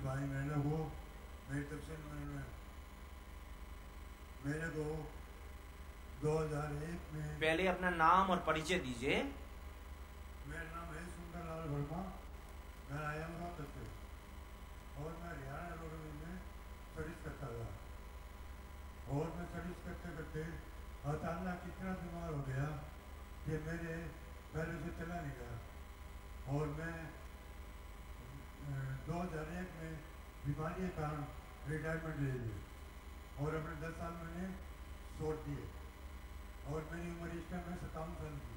भाई मैंने वो मेरी तफसील में मेरे को 2001 में पहले अपना नाम और परिचय दीजिए। मेरा नाम है सुंदरलाल वर्मा। मैं आया हूँ रोहतक से और मैं हरियाणा रोडवेज में सर्विस करता था। और मैं सर्विस करते करते अचानक इतना बीमार हो गया कि मेरे पहले से चला नहीं गया। और मैं 2001 में बीमारी के कारण रिटायरमेंट ले ली और अपने 10 साल मैंने छोड़ दिए। और मेरी उम्र इस टाइम है 57 साल की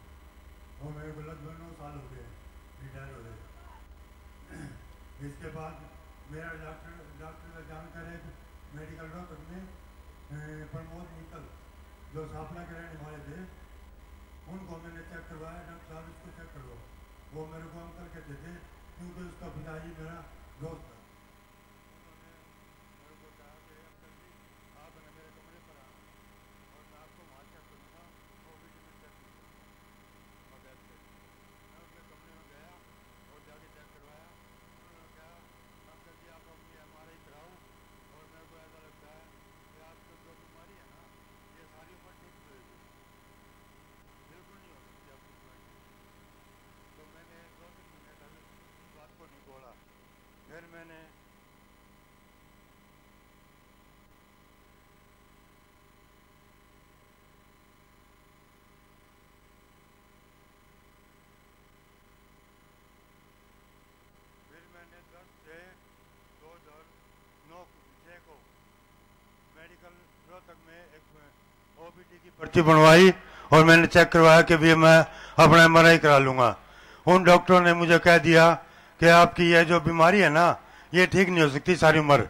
और मेरे को लगभग 9 साल हो गए रिटायर हो गए। इसके बाद मेरा डॉक्टर का जानकर एक मेडिकल डॉक्टर में प्रमोद निकल जो सापना के रहने वाले थे, उनको मैंने चेक करवाया। डॉक्टर साहब इसको चेक करो। वो मेरे को अंकल कहते थे क्योंकि उसका पिताजी मेरा दोस्त था। मेरे को कहा कि अंकल जी आप मेरे कमरे पर आना और मैं आपको वहाँ चेक करूँगा। वो भी चेक करूँगा बगैर से। मैं उनके कमरे में गया और जाके चेक करवाया। उन्होंने कहा अंकल जी आप अपनी MRI कराओ और मेरे को ऐसा लगता है कि आपको जो बीमारी है ना ये सारी उम्र ठीक रहेगी, बिल्कुल नहीं हो सकती आपकी बीमारी। तो मैंने 2-3 महीने तक इस बात को नहीं बोला। फिर मैंने को मेडिकल रोहतक में एक OPD की पर्ची बनवाई और मैंने चेक करवाया कि भी मैं अपना MRI करा लूँगा। उन डॉक्टरों ने मुझे कह दिया कि आपकी ये जो बीमारी है ना ये ठीक नहीं हो सकती सारी उम्र,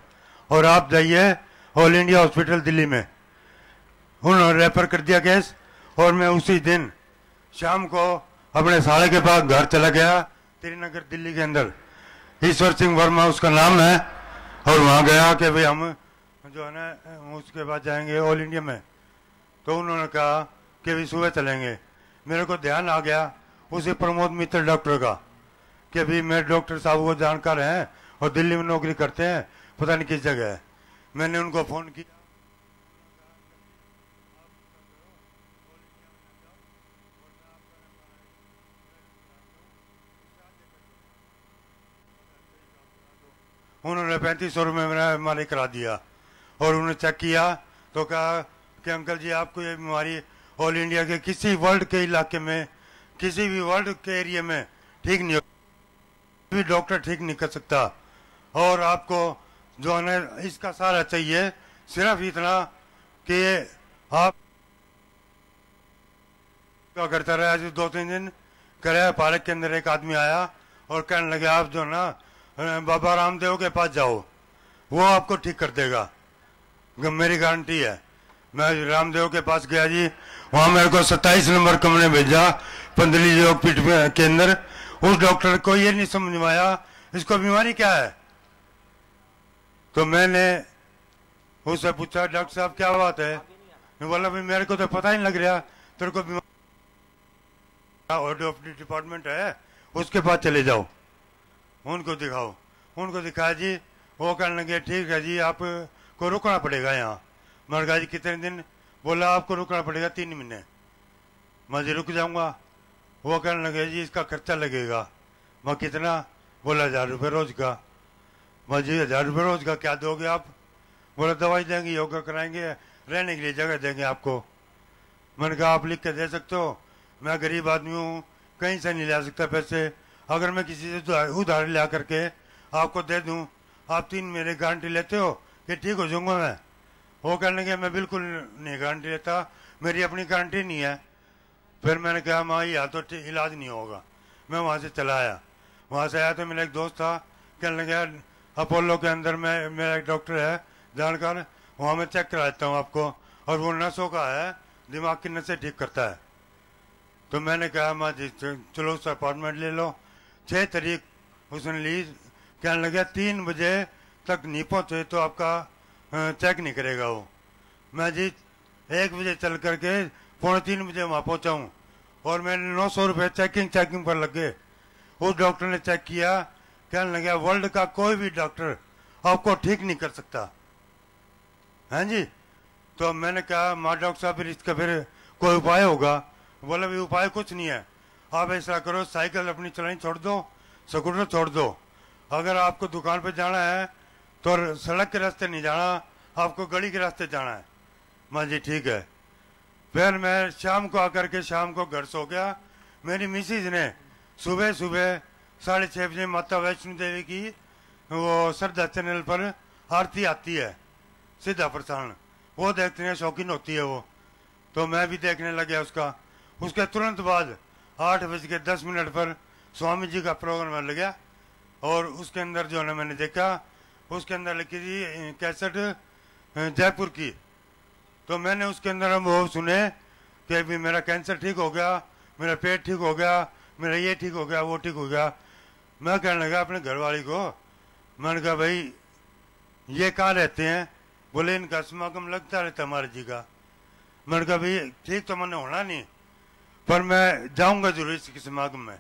और आप जाइए ऑल इंडिया हॉस्पिटल दिल्ली में। उन्होंने रेफर कर दिया केस और मैं उसी दिन शाम को अपने साले के पास घर चला गया, श्रीनगर दिल्ली के अंदर। ईश्वर सिंह वर्मा उसका नाम है। और वहाँ गया कि भाई हम जो है ना उसके बाद जाएंगे ऑल इंडिया में। तो उन्होंने कहा कि भाई सुबह चलेंगे। मेरे को ध्यान आ गया उसी प्रमोद मित्र डॉक्टर का कि भाई मेरे डॉक्टर साहब वो जानकार हैं और दिल्ली में नौकरी करते हैं, पता नहीं किस जगह है। मैंने उनको फ़ोन किया। उन्होंने 3500 रुपये मेरा MRI करा दिया और उन्होंने चेक किया तो कहा कि अंकल जी आपको ये बीमारी ऑल इंडिया के किसी वर्ल्ड के इलाके में, किसी भी वर्ल्ड के एरिया में ठीक नहीं हो, भी डॉक्टर ठीक नहीं कर सकता। और आपको जो है ना इसका सहारा चाहिए सिर्फ इतना कि आप क्या करता रहा। आज 2-3 दिन करे पार्क के अंदर एक आदमी आया और कहने लगे आप जो ना बाबा रामदेव के पास जाओ, वो आपको ठीक कर देगा, मेरी गारंटी है। मैं रामदेव के पास गया जी, वहाँ मेरे को 27 नंबर कमरे भेजा पंदली योग पीठ के अंदर। उस डॉक्टर को ये नहीं समझ में आया इसको बीमारी क्या है। तो मैंने उससे पूछा डॉक्टर साहब क्या बात है। मैं बोला भाई मेरे को तो पता ही नहीं लग रहा, तेरे को बीमारी डिपार्टमेंट है उसके पास चले जाओ, उनको दिखाओ। उनको दिखाया जी, वो कहने लगे ठीक है जी आपको रुकना पड़ेगा यहाँ। मैंने कहा जी कितने दिन। बोला आपको रुकना पड़ेगा 3 महीने। मैं जी रुक जाऊँगा। वो कहने लगे जी इसका खर्चा लगेगा। मैं कितना। बोला 1000 रुपये रोज का। मैं जी 1000 रुपये रोज का क्या दोगे आप। बोला दवाई देंगे, योगा कराएंगे, रहने के लिए जगह देंगे आपको। मैंने कहा आप लिख के दे सकते हो, मैं गरीब आदमी हूँ, कहीं से नहीं ला सकता पैसे। अगर मैं किसी से उधार ला करके आपको दे दूं, आप 3 महीने गारंटी लेते हो कि ठीक हो जाऊंगा मैं। वो कहने लगे मैं बिल्कुल नहीं गारंटी लेता, मेरी अपनी गारंटी नहीं है। फिर मैंने कहा माँ यहाँ तो इलाज नहीं होगा। मैं वहाँ से चला आया। वहाँ से आया तो मेरा एक दोस्त था, कहने लगा अपोलो के अंदर में मेरा एक डॉक्टर है जानकार, वहाँ मैं चेक करा देता हूँ आपको, और वो नसों का है, दिमाग की नसें ठीक करता है। तो मैंने कहा माँ जी चलो उस अपार्टमेंट ले लो। 6 तारीख उसने ली। कहने लगा 3 बजे तक नहीं पहुँचे तो आपका चेक नहीं करेगा वो। मैं जी 1 बजे चल करके 2:45 बजे वहाँ पहुँचा हूँ और मैंने 900 रुपये चेकिंग पर लग गए। उस डॉक्टर ने चेक किया, कहने लगा वर्ल्ड का कोई भी डॉक्टर आपको ठीक नहीं कर सकता। हैं जी। तो मैंने कहा माँ डॉक्टर साहब फिर इसका फिर कोई उपाय होगा? बोला भी उपाय कुछ नहीं है, आप ऐसा करो साइकिल अपनी चलानी छोड़ दो, स्कूटर छोड़ दो, अगर आपको दुकान पे जाना है तो सड़क के रास्ते नहीं जाना, आपको गली के रास्ते जाना है। माँ जी ठीक है। फिर मैं शाम को आकर के शाम को घर सो गया। मेरी मिसिज ने सुबह सुबह 6:30 बजे माता वैष्णो देवी की वो श्रद्धा चैनल पर आरती आती है, सीधा प्रसारण, वो देखने में शौकीन होती है वो, तो मैं भी देखने लग गया उसका। उसके तुरंत बाद 8:10 पर स्वामी जी का प्रोग्राम लग गया और उसके अंदर जो है मैंने देखा उसके अंदर लिखी थी कैसेट जयपुर की। तो मैंने उसके अंदर वो सुने कि अभी मेरा कैंसर ठीक हो गया, मेरा पेट ठीक हो गया, मेरा ये ठीक हो गया, वो ठीक हो गया। मैं कहने लगा अपने घरवाली को, मैंने कहा भाई ये कहाँ रहते हैं? बोले इनका समागम लगता रहता हमारे जी का। मैंने कहा भाई ठीक तो मैंने होना नहीं, पर मैं जाऊंगा जरूर इसके समागम में।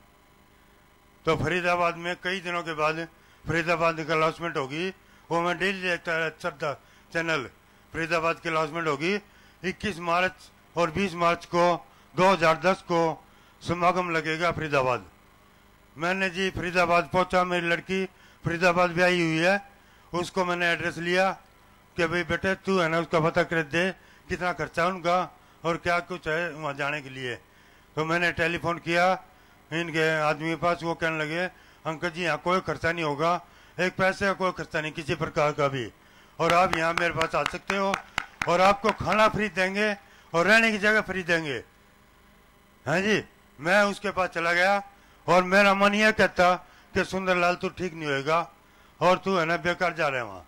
तो फरीदाबाद में कई दिनों के बाद फरीदाबाद की अनाउंसमेंट होगी, वो मैं डेली देखता है श्रद्धा चैनल, फरीदाबाद की अनाउंसमेंट होगी 21 मार्च और 20 मार्च को 2010 को समागम लगेगा फरीदाबाद। मैंने जी फरीदाबाद पहुंचा, मेरी लड़की फरीदाबाद भी आई हुई है, उसको मैंने एड्रेस लिया कि भाई बेटे तू है ना उसका पता कर दे कितना खर्चा उनका और क्या कुछ है वहाँ जाने के लिए। तो मैंने टेलीफोन किया इनके आदमी के पास, वो कहने लगे अंकल जी यहाँ कोई खर्चा नहीं होगा, एक पैसे का कोई खर्चा नहीं किसी प्रकार का भी, और आप यहाँ मेरे पास आ सकते हो और आपको खाना फ्री देंगे और रहने की जगह फ्री देंगे। हैं जी। मैं उसके पास चला गया और मेरा मन यह कहता कि सुंदरलाल तू ठीक नहीं होएगा और तू है ना बेकार जा रहे वहाँ।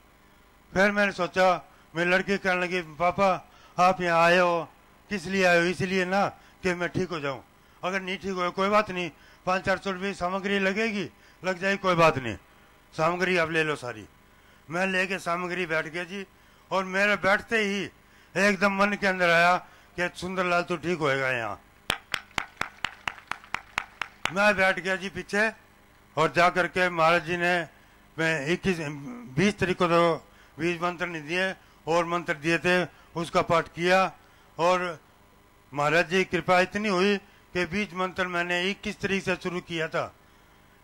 फिर मैंने सोचा, मेरी लड़की कहने लगी पापा आप यहाँ आए हो किस लिए आए हो? इसलिए ना कि मैं ठीक हो जाऊँ, अगर नहीं ठीक हो कोई बात नहीं, 500-400 रुपये सामग्री लगेगी, लग जाएगी कोई बात नहीं, सामग्री आप ले लो सारी। मैं लेके सामग्री बैठ गया जी, और मेरे बैठते ही एकदम मन के अंदर आया कि सुंदरलाल तू ठीक होएगा यहाँ। मैं बैठ गया जी पीछे और जा करके महाराज जी ने 20 तारीख को तो 20 मंत्र नहीं दिए और मंत्र दिए थे, उसका पाठ किया और महाराज जी की कृपा इतनी हुई कि 20 मंत्र मैंने 21 तारीख से शुरू किया था,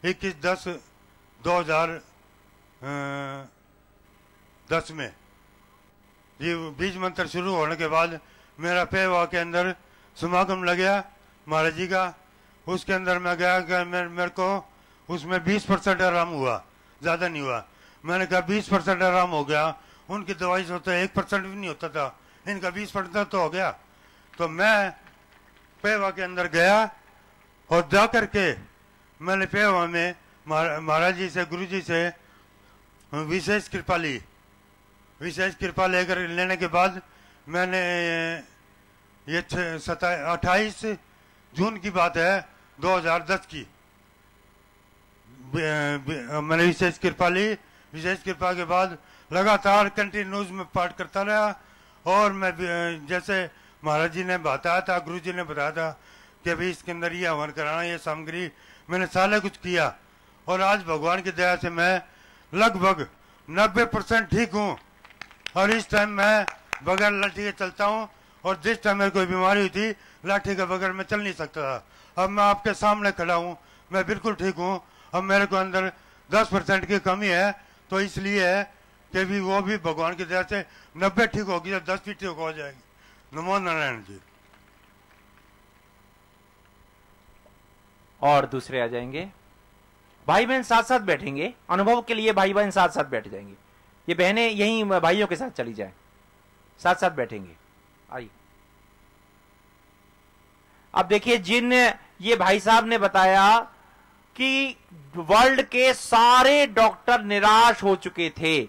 21/10/2010 में जी 20 मंत्र शुरू होने के बाद मेरा पेवा के अंदर समागम लग गया महाराज जी का। उसके अंदर मैं गया, मेरे को उसमें 20% आराम हुआ, ज़्यादा नहीं हुआ। मैंने कहा 20% आराम हो गया, उनकी दवाई से तो 1% भी नहीं होता था, इनका 20% तो हो गया। तो मैं पेवा के अंदर गया और जा करके मैंने पेवा में महाराज जी से, गुरु जी से विशेष कृपा ली। विशेष कृपा लेने के बाद मैंने ये 28 जून की बात है 2010 की, मैंने विशेष कृपा ली। विशेष कृपा के बाद लगातार कंटिन्यूज में पाठ करता रहा और मैं जैसे महाराज जी ने बताया था, गुरु जी ने बताया था कि भाई इसके अंदर ये हवन कराना, ये सामग्री, मैंने सारा कुछ किया और आज भगवान की दया से मैं लगभग 90% ठीक हूँ। और इस टाइम मैं बगैर लाठी के चलता हूँ और जिस टाइम मेरे कोई बीमारी हुई थी लाठी के बगैर मैं चल नहीं सकता था, अब मैं आपके सामने खड़ा हूँ, मैं बिल्कुल ठीक हूँ। अब मेरे को अंदर 10% की कमी है, तो इसलिए है कि भी वो भी भगवान की दया से 90 ठीक होगी तो 10 भी ठीक हो जाएगी। नमो नारायण जी। और दूसरे आ जाएंगे, भाई बहन साथ साथ बैठेंगे, अनुभव के लिए भाई बहन साथ साथ बैठ जाएंगे। ये बहनें यहीं भाइयों के साथ चली जाएं, साथ साथ बैठेंगे। आइए। अब देखिए, जिन ये भाई साहब ने बताया कि वर्ल्ड के सारे डॉक्टर निराश हो चुके थे,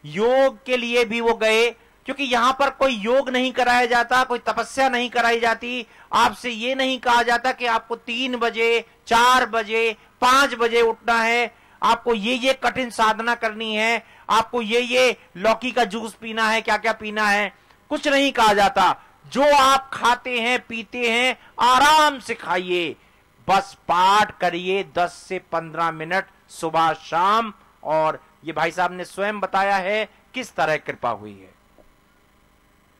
योग के लिए भी वो गए, क्योंकि यहां पर कोई योग नहीं कराया जाता, कोई तपस्या नहीं कराई जाती, आपसे ये नहीं कहा जाता कि आपको 3 बजे 4 बजे 5 बजे उठना है, आपको ये कठिन साधना करनी है, आपको ये लौकी का जूस पीना है, क्या क्या पीना है, कुछ नहीं कहा जाता। जो आप खाते हैं पीते हैं आराम से खाइए, बस पाठ करिए 10 से 15 मिनट सुबह शाम और ये भाई साहब ने स्वयं बताया है किस तरह कृपा हुई है।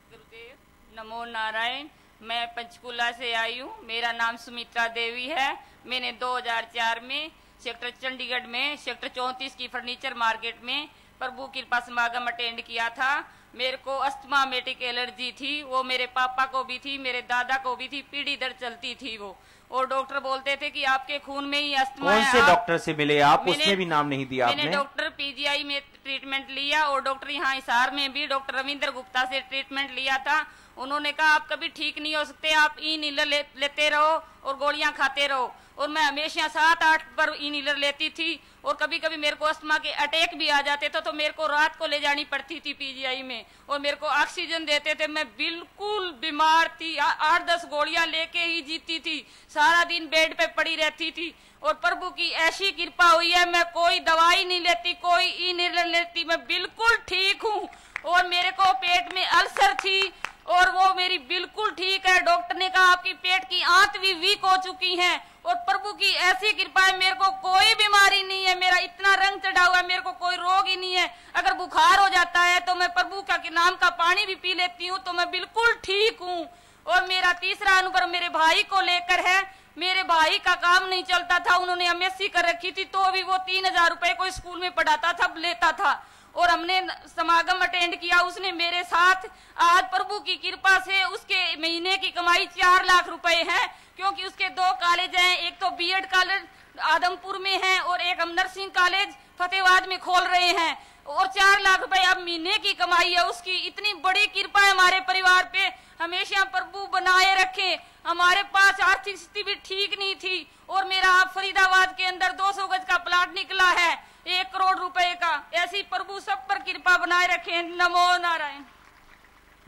गुरुदेव नमो नारायण। मैं पंचकुला से आई हूँ। मेरा नाम सुमित्रा देवी है। मैंने 2004 में सेक्टर चंडीगढ़ में सेक्टर 34 की फर्नीचर मार्केट में प्रभु कृपा समागम अटेंड किया था। मेरे को अस्थमा मेटिक एलर्जी थी, वो मेरे पापा को भी थी, मेरे दादा को भी थी, पीढ़ी दर चलती थी वो। और डॉक्टर बोलते थे कि आपके खून में ही अस्थमा है। कौन से डॉक्टर से मिले आप? उसने भी नाम नहीं दिया आपने। मैंने डॉक्टर पीजीआई में ट्रीटमेंट लिया और डॉक्टर यहाँ हिसार में भी डॉक्टर रविंद्र गुप्ता से ट्रीटमेंट लिया था। उन्होंने कहा आप कभी ठीक नहीं हो सकते, आप इनहेलर लेते रहो और गोलियां खाते रहो। और मैं हमेशा 7-8 बार इनहेलर लेती थी और कभी कभी मेरे को अस्थमा के अटैक भी आ जाते थे तो मेरे को रात को ले जानी पड़ती थी पीजीआई में और मेरे को ऑक्सीजन देते थे। मैं बिल्कुल बीमार थी, 8-10 गोलियां लेके ही जीती थी, सारा दिन बेड पे पड़ी रहती थी। और प्रभु की ऐसी कृपा हुई है, मैं कोई दवाई नहीं लेती, कोई इनहेलर लेती, मैं बिल्कुल ठीक हूँ। और मेरे को पेट में अल्सर थी और वो मेरी बिल्कुल ठीक है। डॉक्टर ने कहा आपकी पेट की आंत भी वीक हो चुकी है और प्रभु की ऐसी कृपा है, मेरे को कोई बीमारी नहीं है, मेरा इतना रंग चढ़ा हुआ है, मेरे को कोई रोग ही नहीं है। अगर बुखार हो जाता है तो मैं प्रभु का नाम का पानी भी पी लेती हूँ तो मैं बिल्कुल ठीक हूँ। और मेरा तीसरा अनुभव मेरे भाई को लेकर है। मेरे भाई का काम नहीं चलता था, उन्होंने एमएससी कर रखी थी तो भी वो 3000 रुपए को स्कूल में पढ़ाता था, लेता था। और हमने समागम अटेंड किया, उसने मेरे साथ। आज प्रभु की कृपा से उसके महीने की कमाई 4 लाख रुपए है, क्योंकि उसके 2 कॉलेज हैं, एक तो बीएड कॉलेज आदमपुर में है और एक हम नर्सिंग कॉलेज फतेहाबाद में खोल रहे हैं। और 4 लाख रुपए अब महीने की कमाई है उसकी। इतनी बड़ी कृपा है हमारे परिवार पे, हमेशा प्रभु बनाए रखे। हमारे पास आर्थिक स्थिति भी ठीक नहीं थी और मेरा फरीदाबाद के अंदर 200 गज का प्लाट निकला है 1 करोड़ रुपए का। ऐसी प्रभु सब पर कृपा बनाए रखे। नमो नारायण।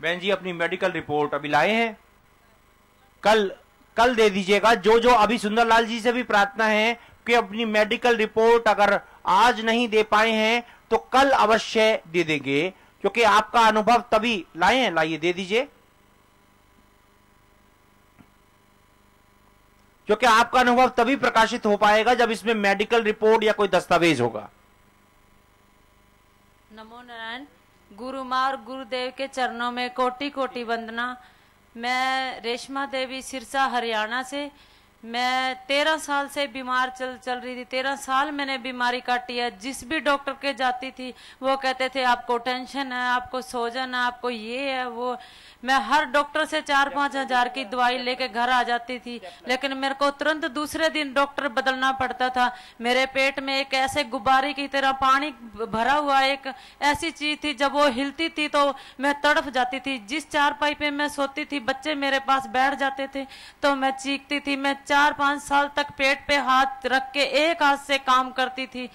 बहन जी अपनी मेडिकल रिपोर्ट अभी लाए हैं, कल दे दीजिएगा। जो अभी सुंदरलाल जी से भी प्रार्थना है कि अपनी मेडिकल रिपोर्ट अगर आज नहीं दे पाए हैं तो कल अवश्य दे देंगे, क्योंकि आपका अनुभव तभी लाए हैं। लाइए दे दीजिए, क्योंकि आपका अनुभव तभी प्रकाशित हो पाएगा जब इसमें मेडिकल रिपोर्ट या कोई दस्तावेज होगा। नमो नारायण। गुरु मां और गुरुदेव के चरणों में कोटि कोटि वंदना। मैं रेशमा देवी सिरसा हरियाणा से। मैं 13 साल से बीमार चल रही थी। 13 साल मैंने बीमारी काटी है। जिस भी डॉक्टर के जाती थी वो कहते थे आपको टेंशन है, आपको सोजन है, आपको ये है वो। मैं हर डॉक्टर से 4-5 हजार की दवाई लेके घर आ जाती थी, लेकिन मेरे को तुरंत दूसरे दिन डॉक्टर बदलना पड़ता था। मेरे पेट में एक ऐसे गुब्बारे की तरह पानी भरा हुआ एक ऐसी चीज थी, जब वो हिलती थी तो मैं तड़फ जाती थी। जिस चारपाई पे मैं सोती थी बच्चे मेरे पास बैठ जाते थे तो मैं चीखती थी। मैं 4-5 साल तक पेट पे हाथ रख के एक हाथ से काम करती थी।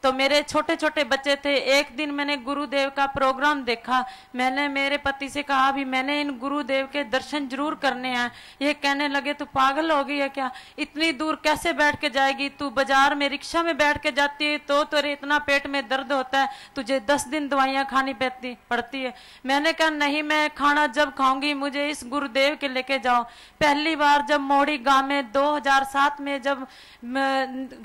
तो मेरे छोटे छोटे बच्चे थे। एक दिन मैंने गुरुदेव का प्रोग्राम देखा। मैंने मेरे पति से कहा भी मैंने इन गुरुदेव के दर्शन जरूर करने हैं। ये कहने लगे तू पागल हो गई है क्या, इतनी दूर कैसे बैठ के जाएगी, तू बाजार में रिक्शा में बैठ के जाती है तो तेरे इतना पेट में दर्द होता है, तुझे 10 दिन दवाइयां खानी पड़ती है। मैंने कहा नहीं, मैं खाना जब खाऊंगी मुझे इस गुरुदेव के लेके जाओ। पहली बार जब मोड़ी गांव में 2007 में जब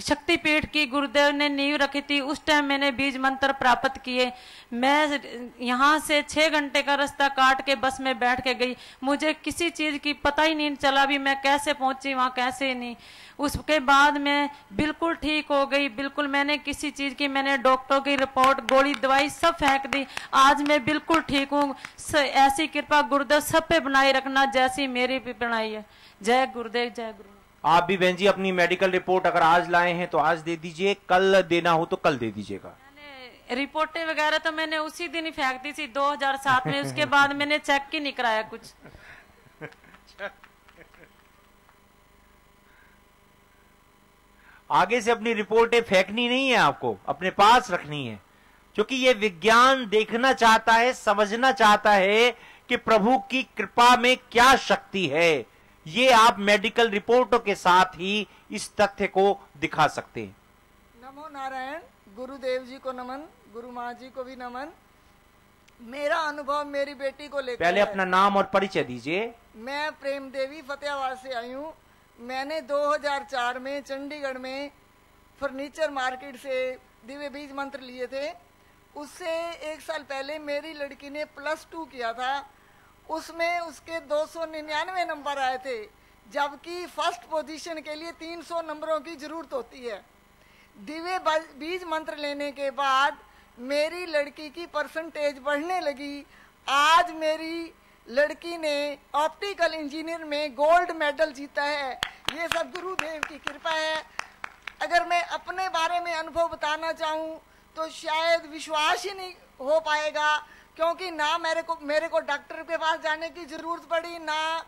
शक्तिपीठ की गुरुदेव ने नींव रखी थी, उस टाइम मैंने बीज मंत्र प्राप्त किए। मैं यहाँ से 6 घंटे का रास्ता काट के बस में बैठ के गई। मुझे किसी चीज की पता ही नहीं चला भी मैं कैसे पहुंची वहां, कैसे नहीं। उसके बाद मैं बिल्कुल ठीक हो गई। बिल्कुल मैंने किसी चीज की, मैंने डॉक्टर की रिपोर्ट गोली दवाई सब फेंक दी। आज मैं बिल्कुल ठीक हूँ। ऐसी कृपा गुरुदेव सब पे बनाई रखना जैसी मेरी भी बनाई है। जय गुरुदेव, जय गुरु। आप भी बहन जी अपनी मेडिकल रिपोर्ट अगर आज लाए हैं तो आज दे दीजिए, कल देना हो तो कल दे दीजिएगा। रिपोर्टें वगैरह तो मैंने उसी दिन ही फेंक दी थी 2007 में। उसके बाद मैंने चेक ही नहीं कराया कुछ। आगे से अपनी रिपोर्टें फेंकनी नहीं है, आपको अपने पास रखनी है, क्योंकि ये विज्ञान देखना चाहता है, समझना चाहता है कि प्रभु की कृपा में क्या शक्ति है। ये आप मेडिकल रिपोर्टों के साथ ही इस तथ्य को दिखा सकते हैं। नमो नारायण। गुरुदेव जी को नमन, गुरु माँ जी को भी नमन। मेरा अनुभव मेरी बेटी को लेकर पहले अपना नाम और परिचय दीजिए। मैं प्रेम देवी फतेहाबाद से आई हूँ। मैंने 2004 में चंडीगढ़ में फर्नीचर मार्केट से दिव्य बीज मंत्र लिए थे। उससे 1 साल पहले मेरी लड़की ने +2 किया था, उसमें उसके 299 नंबर आए थे, जबकि फर्स्ट पोजीशन के लिए 300 नंबरों की जरूरत होती है। दिव्य बीज मंत्र लेने के बाद मेरी लड़की की परसेंटेज बढ़ने लगी। आज मेरी लड़की ने ऑप्टिकल इंजीनियर में गोल्ड मेडल जीता है। ये सब गुरुदेव की कृपा है। अगर मैं अपने बारे में अनुभव बताना चाहूँ तो शायद विश्वास ही नहीं हो पाएगा, क्योंकि ना मेरे को डॉक्टर के पास जाने की जरूरत पड़ी, ना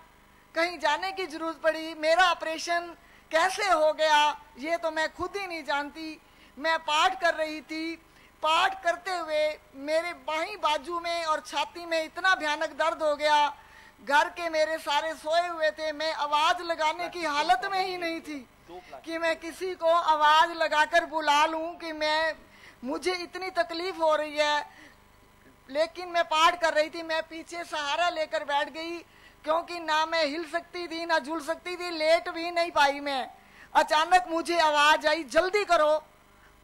कहीं जाने की जरूरत पड़ी। मेरा ऑपरेशन कैसे हो गया ये तो मैं खुद ही नहीं जानती। मैं पाठ कर रही थी, पाठ करते हुए मेरे बाहीं बाजू में और छाती में इतना भयानक दर्द हो गया। घर के मेरे सारे सोए हुए थे, मैं आवाज लगाने की हालत में ही नहीं थी कि मैं किसी को आवाज लगाकर बुला लूं कि मुझे इतनी तकलीफ हो रही है। लेकिन मैं पाठ कर रही थी, मैं पीछे सहारा लेकर बैठ गई, क्योंकि ना मैं हिल सकती थी ना झूल सकती थी, लेट भी नहीं पाई मैं। अचानक मुझे आवाज आई, जल्दी करो,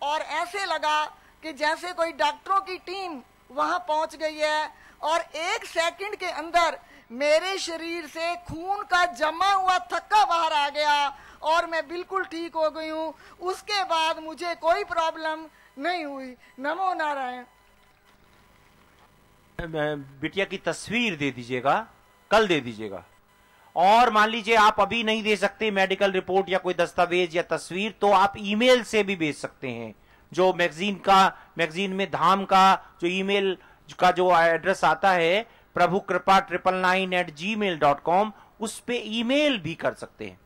और ऐसे लगा कि जैसे कोई डॉक्टरों की टीम वहां पहुंच गई है, और 1 सेकंड के अंदर मेरे शरीर से खून का जमा हुआ थक्का बाहर आ गया और मैं बिल्कुल ठीक हो गई हूँ। उसके बाद मुझे कोई प्रॉब्लम नहीं हुई। नमो नारायण। बिटिया की तस्वीर दे दीजिएगा, कल दे दीजिएगा। और मान लीजिए आप अभी नहीं दे सकते मेडिकल रिपोर्ट या कोई दस्तावेज या तस्वीर, तो आप ईमेल से भी भेज सकते हैं। जो मैगजीन में धाम का जो ईमेल का जो एड्रेस आता है prabhukrpa999@gmail.com, उस पे ईमेल भी कर सकते हैं।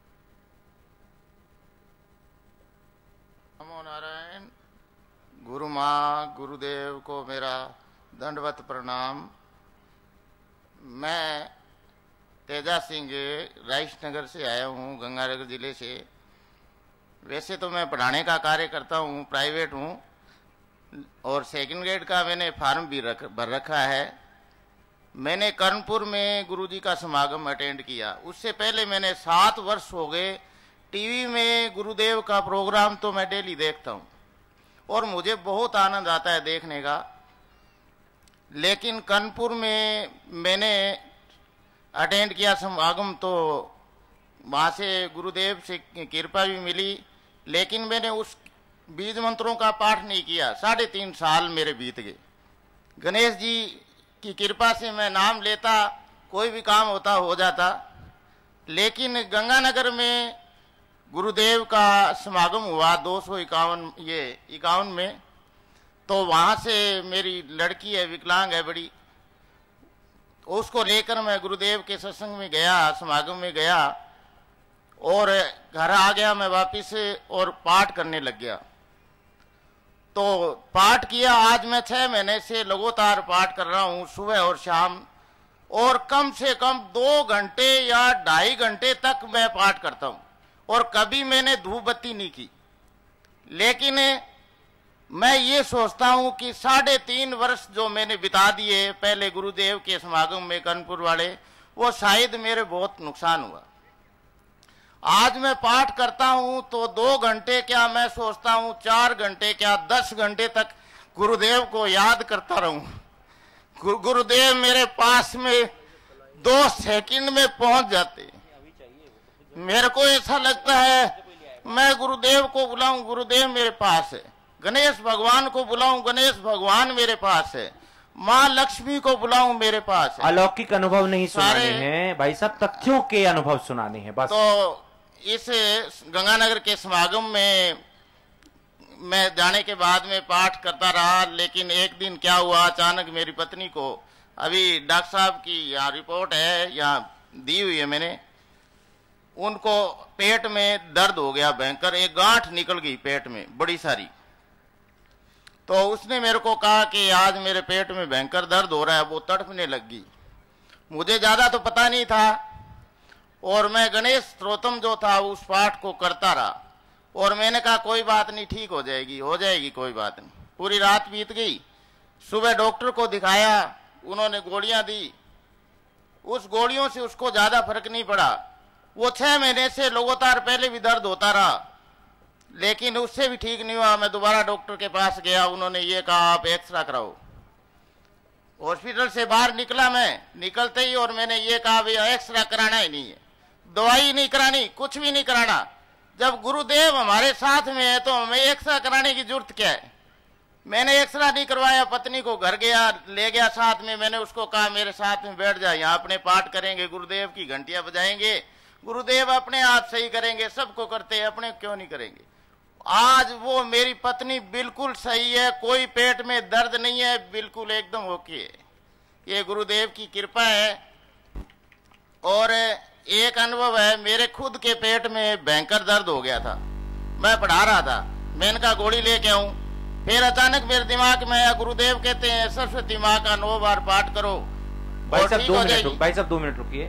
नमो नारायण। गुरु माँ गुरुदेव को मेरा दंडवत प्रणाम। मैं तेजा सिंह राइसनगर से आया हूँ, गंगानगर जिले से। वैसे तो मैं पढ़ाने का कार्य करता हूँ, प्राइवेट हूँ, और 2nd ग्रेड का मैंने फॉर्म भी भर रखा है। मैंने कर्णपुर में गुरुजी का समागम अटेंड किया। उससे पहले मैंने 7 वर्ष हो गए टीवी में गुरुदेव का प्रोग्राम तो मैं डेली देखता हूँ और मुझे बहुत आनंद आता है देखने का। लेकिन कर्णपुर में मैंने अटेंड किया समागम, तो वहाँ से गुरुदेव से कृपा भी मिली, लेकिन मैंने उस बीज मंत्रों का पाठ नहीं किया। 3.5 साल मेरे बीत गए। गणेश जी की कृपा से मैं नाम लेता, कोई भी काम होता हो जाता। लेकिन गंगानगर में गुरुदेव का समागम हुआ 251 में, तो वहाँ से मेरी लड़की है, विकलांग है बड़ी, उसको लेकर मैं गुरुदेव के सत्संग में गया, समागम में गया, और घर आ गया मैं वापिस और पाठ करने लग गया। तो पाठ किया। आज मैं 6 महीने से लगातार पाठ कर रहा हूँ, सुबह और शाम, और कम से कम 2 घंटे या 2.5 घंटे तक मैं पाठ करता हूँ, और कभी मैंने धूप बत्ती नहीं की। लेकिन मैं ये सोचता हूँ कि 3.5 वर्ष जो मैंने बिता दिए पहले गुरुदेव के समागम में कर्णपुर वाले, वो शायद मेरे बहुत नुकसान हुआ। आज मैं पाठ करता हूं तो 2 घंटे क्या, मैं सोचता हूं 4 घंटे क्या, 10 घंटे तक गुरुदेव को याद करता रहूं। गुरुदेव मेरे पास में 2 सेकंड में पहुंच जाते। मेरे को ऐसा लगता है मैं गुरुदेव को बुलाऊं, गुरुदेव मेरे पास है। गणेश भगवान को बुलाऊं, गणेश भगवान मेरे पास है। माँ लक्ष्मी को बुलाऊं, मेरे पास है। अलौकिक अनुभव नहीं सुनाने हैं भाई साहब, तथ्यों के अनुभव सुनाने हैं बस। तो इस गंगानगर के समागम में मैं जाने के बाद में पाठ करता रहा। लेकिन एक दिन क्या हुआ, अचानक मेरी पत्नी को, अभी डॉक्टर साहब की यहाँ रिपोर्ट है, यहाँ दी हुई है मैंने, उनको पेट में दर्द हो गया भयंकर, एक गांठ निकल गई पेट में बड़ी सारी। तो उसने मेरे को कहा कि आज मेरे पेट में भयंकर दर्द हो रहा है, वो तड़पने लग गई। मुझे ज्यादा तो पता नहीं था, और मैं गणेश स्तोत्रम जो था उस पाठ को करता रहा, और मैंने कहा कोई बात नहीं, ठीक हो जाएगी कोई बात नहीं। पूरी रात बीत गई। सुबह डॉक्टर को दिखाया, उन्होंने गोलियां दी। उस गोलियों से उसको ज्यादा फर्क नहीं पड़ा। वो 6 महीने से लगातार, पहले भी दर्द होता रहा, लेकिन उससे भी ठीक नहीं हुआ। मैं दोबारा डॉक्टर के पास गया, उन्होंने ये कहा आप एक्सरा कराओ। हॉस्पिटल से बाहर निकला मैं, निकलते ही और मैंने ये कहा भैया एक्सरा कराना ही नहीं है, दवाई नहीं करानी, कुछ भी नहीं कराना। जब गुरुदेव हमारे साथ में है तो हमें एक्सरा कराने की जरूरत क्या है। मैंने एक्सरा नहीं करवाया, पत्नी को घर गया, ले गया साथ में। मैंने उसको कहा मेरे साथ में बैठ जा, यहाँ अपने पाठ करेंगे, गुरुदेव की घंटियां बजाएंगे, गुरुदेव अपने आप सही करेंगे, सबको करते हैं, अपने क्यों नहीं करेंगे। आज वो मेरी पत्नी बिल्कुल सही है, कोई पेट में दर्द नहीं है, बिल्कुल एकदम ओके है। ये गुरुदेव की कृपा है। और एक अनुभव है, मेरे खुद के पेट में भयंकर दर्द हो गया था, मैं पढ़ा रहा था, मैं इनका गोली लेके आऊं, फिर अचानक मेरे दिमाग में आया, गुरुदेव कहते हैं सरस्वती माँ का 9 बार पाठ करो भाई और साहब ठीक 2 हो मिनट जाएगी। भाई साहब 2 मिनट रुकिए।